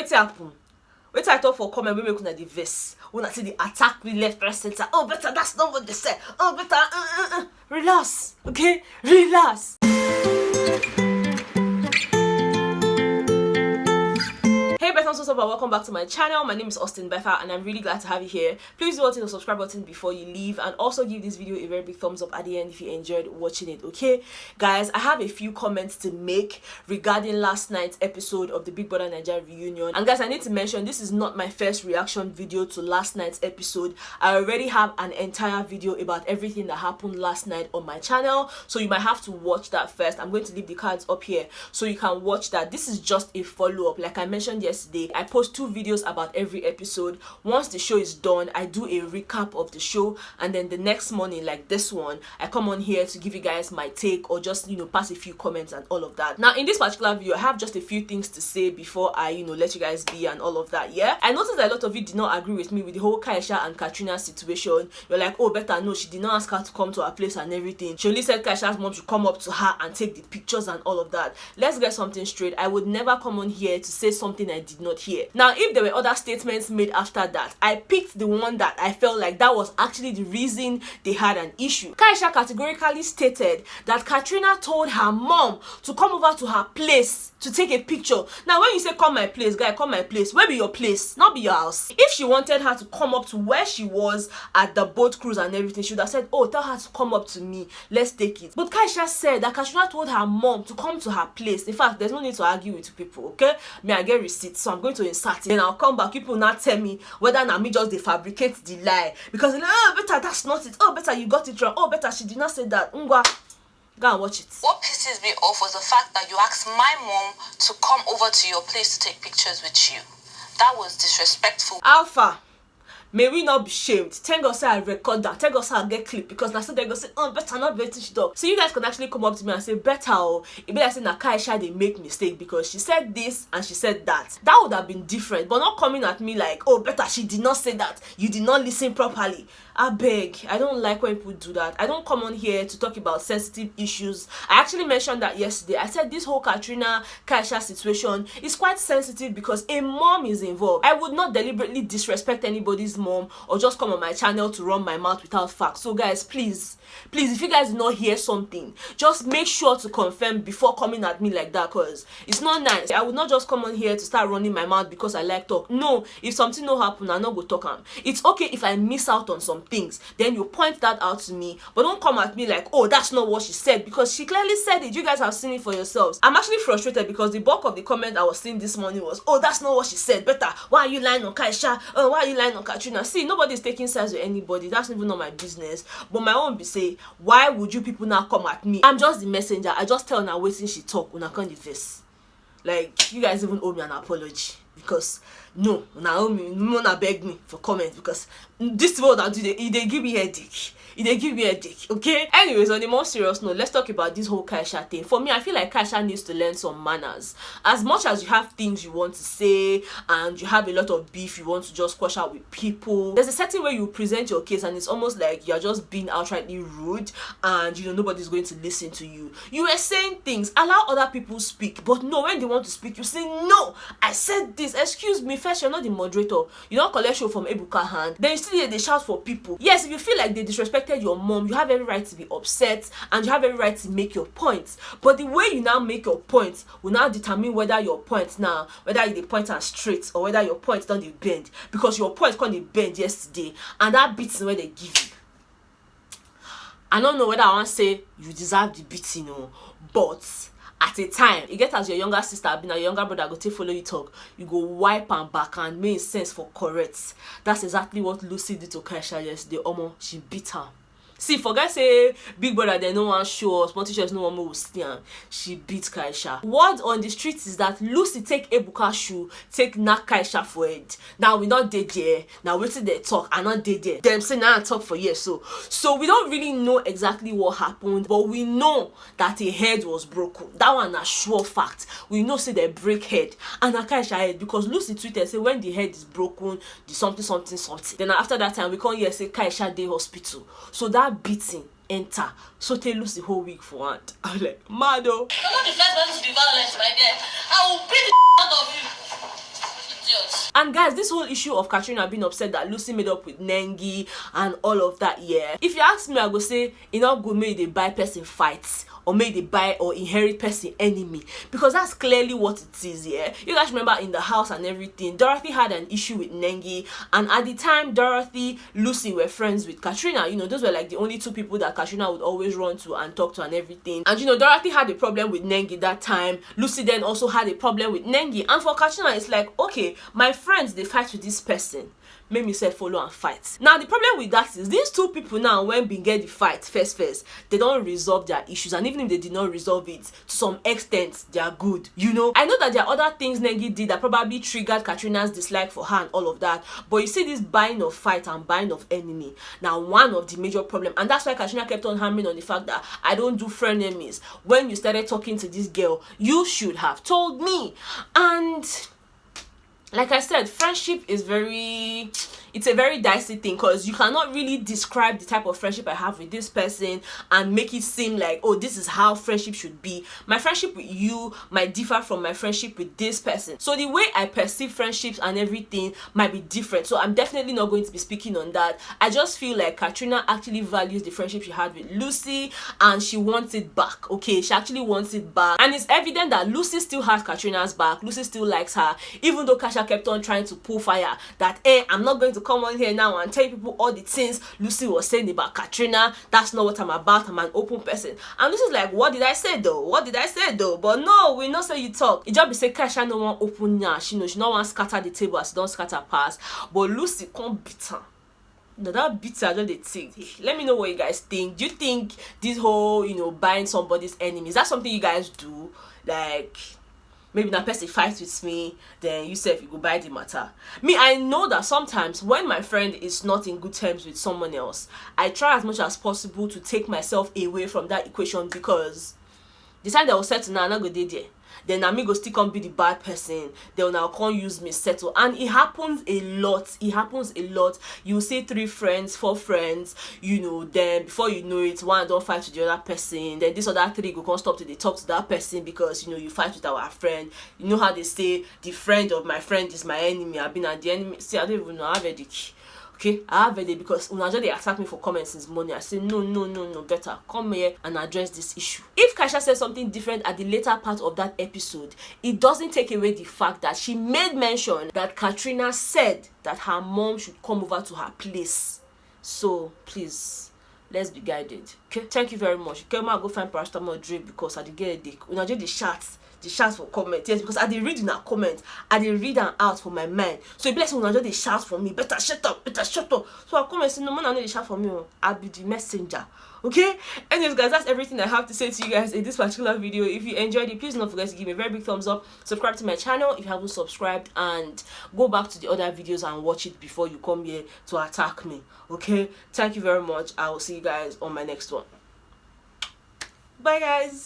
Wait happen. Wait I talk for comment we make una the verse. When I see the attack we left right center. Oh better that's not what they said. Oh better relax. Okay? Relax. Hey Bethans, what's up and welcome back to my channel. My name is Austin Betha and I'm really glad to have you here. Please do hit the subscribe button before you leave and also give this video a very big thumbs up at the end if you enjoyed watching it, okay? Guys, I have a few comments to make regarding last night's episode of the Big Brother Bbnaija reunion. And guys, I need to mention this is not my first reaction video to last night's episode. I already have an entire video about everything that happened last night on my channel, so you might have to watch that first. I'm going to leave the cards up here so you can watch that. This is just a follow-up. Like I mentioned yesterday, I post 2 videos about every episode. Once the show is done, I do a recap of the show, and then the next morning, like this one, I come on here to give you guys my take or just, you know, pass a few comments and all of that. Now in this particular video, I have just a few things to say before I, you know, let you guys be and all of that. Yeah, I noticed that a lot of you did not agree with me with the whole Kaisha and KA3NA situation. You're like, oh Betha, no, she did not ask her to come to her place and everything. She only said Kaisha's mom should come up to her and take the pictures and all of that. Let's get something straight. I would never come on here to say something I did not hear. Now if there were other statements made after that, I picked the one that I felt like that was actually the reason they had an issue. Kaisha categorically stated that KA3NA told her mom to come over to her place to take a picture. Now when you say come my place, guy, come my place, where be your place? Not be your house. If she wanted her to come up to where she was at the boat cruise and everything, she would have said, oh, tell her to come up to me, let's take it. But Kaisha said that KA3NA told her mom to come to her place. In fact, there's no need to argue with people, okay? Me, I get receipts, so I'm going to insert it. Then I'll come back, people not tell me whether na me just they fabricate the lie. Because they're like, oh, Betha, that's not it. Oh, Betha, you got it wrong. Oh, Betha, she did not say that. Go and watch it. What pisses me off was the fact that you asked my mom to come over to your place to take pictures with you. That was disrespectful. Alpha, may we not be shamed. Thank God say I record that. Thank God say I get clip because that's what they're gonna say, oh, Betha not British dog. So you guys can actually come up to me and say, Betha, oh, it be like saying that Kaisha they make mistake because she said this and she said that. That would have been different, but not coming at me like, oh, Betha, she did not say that. You did not listen properly. I beg. I don't like when people do that. I don't come on here to talk about sensitive issues. I actually mentioned that yesterday. I said this whole KA3NA Kaisha situation is quite sensitive because a mom is involved. I would not deliberately disrespect anybody's mom or just come on my channel to run my mouth without facts. So guys, please, if you guys do not hear something, just make sure to confirm before coming at me like that, because it's not nice. I would not just come on here to start running my mouth because I like talk. No, if something no happen, I not go talk am. It's okay if I miss out on some things, then you point that out to me, but don't come at me like, oh, that's not what she said, because she clearly said it. You guys have seen it for yourselves. I'm actually frustrated because the bulk of the comment I was seeing this morning was, oh, that's not what she said. Betha, why are you lying on Kaisha? Oh, why are you lying on KA3NA? See, nobody's taking sides with anybody. That's even not my business. But my own be say, why would you people now come at me? I'm just the messenger. I just tell her waiting she talk when I can't face. Like, you guys even owe me an apology. Because no, Naomi, no one beg me for comment because this world I do they give me headache. They give me a dick, okay? Anyways, on the more serious note, let's talk about this whole Kaisha thing. For me, I feel like Kaisha needs to learn some manners. As much as you have things you want to say and you have a lot of beef you want to just squash out with people, there's a certain way you present your case and it's almost like you're just being outrightly rude and, you know, nobody's going to listen to you. You were saying things, allow other people speak, but no, when they want to speak, you say, no, I said this, excuse me. First, you're not the moderator. You don't collect show from Ebuka hand. Then you still they shout for people. Yes, if you feel like they disrespect your mom, you have every right to be upset and you have every right to make your points, but the way you now make your points will now determine whether your points now, whether the points are straight or whether your points don't bend, because your points can't bend yesterday and that beating where they give you. I don't know whether I want to say you deserve the beating, you know, but at a time, you get as your younger sister, be your younger brother go take follow you talk, you go wipe and back and make sense for correct. That's exactly what Lucy did to Kaisha yesterday. She beat her. See, for guys say Big Brother they no one show us, small teachers no one will stand. She beat Kaisha. Word on the streets is that Lucy take Ebuka shoe, take knock Kaisha for it. Now we not dead there. Now wait till they talk, I not dead there. Them say now I talk for years. So we don't really know exactly what happened, but we know that a head was broken. That one a sure fact. We know say they break head and a Kaisha head, because Lucy tweeted say when the head is broken, the something. Then after that time we can't hear say Kaisha dey hospital. So that beating enter, so they lose the whole week for one. I'm like, mad oh. You're not the first person to be violent, my dear. I will beat the out of you. And guys, this whole issue of Katrina being upset that Lucy made up with Nengi and all of that, yeah, if you ask me, I go say e no good make they buy person fights or make they buy or inherit person enemy, because that's clearly what it is. Yeah, you guys remember in the house and everything, Dorothy had an issue with Nengi, and at the time Dorothy, Lucy were friends with Katrina. You know, those were like the only two people that Katrina would always run to and talk to and everything. And you know, Dorothy had a problem with Nengi that time. Lucy then also had a problem with Nengi, and for Katrina it's like, okay, my friends they fight with this person, make me say follow and fight. Now the problem with that is these two people now, when we get the fight first, they don't resolve their issues, and even if they did not resolve it, to some extent they are good. You know, I know that there are other things Nengi did that probably triggered Katrina's dislike for her and all of that, but you see this buying of fight and buying of enemy, now one of the major problem, and that's why Katrina kept on hammering on the fact that I don't do frenemies. When you started talking to this girl, you should have told me. And like I said, friendship is it's a very dicey thing, because you cannot really describe the type of friendship I have with this person and make it seem like, oh, this is how friendship should be. My friendship with you might differ from my friendship with this person, so the way I perceive friendships and everything might be different. So I'm definitely not going to be speaking on that. I just feel like Katrina actually values the friendship she had with Lucy, and she wants it back. Okay, she actually wants it back, and it's evident that Lucy still has Katrina's back. Lucy still likes her, even though Kaisha kept on trying to pull fire that, I'm not going to come on here now and tell people all the things Lucy was saying about Katrina. That's not what I'm about. I'm an open person. And Lucy's like, what did I say though? What did I say though? But no, we not say you talk. It just be say Kaisha no one open now. She no one scatter the table as she don't scatter pass. But Lucy can't beat her. No, that beats I don't think. Let me know what you guys think. Do you think this whole, buying somebody's enemy, is that something you guys do? Like, maybe that person fights with me, then you say if you go buy the matter. Me, I know that sometimes when my friend is not in good terms with someone else, I try as much as possible to take myself away from that equation, because the time that will settle now, I'm not going to there. Then Ami go still can't be the bad person. Then now can't use me settle. And it happens a lot. It happens a lot. You see 3 friends, 4 friends, then before you know it, one don't fight with the other person. Then this other 3 go can't stop to they talk to that person because you fight with our friend. You know how they say the friend of my friend is my enemy. I've been at the enemy. See, I don't even know. I have a okay, I have it because Bbnaija they attack me for comments since morning. I say no, better come here and address this issue. If Kaisha says something different at the later part of that episode, it doesn't take away the fact that she made mention that Katrina said that her mom should come over to her place. So please, let's be guided. Okay, thank you very much. Okay, go find paracetamol drink because I did get a dick. Bbnaija the shout for comment. Yes, because I did read in a comment, I did read them out for my mind. So it be like Bbnaija they shout for me, better shut up. So I come and say, no man, I know they shout for me. I'll be the messenger. Okay, anyways guys, that's everything I have to say to you guys in this particular video. If you enjoyed it, please don't forget to give me a very big thumbs up, subscribe to my channel if you haven't subscribed, and go back to the other videos and watch it before you come here to attack me. Okay, thank you very much. I will see you guys on my next one. Bye guys.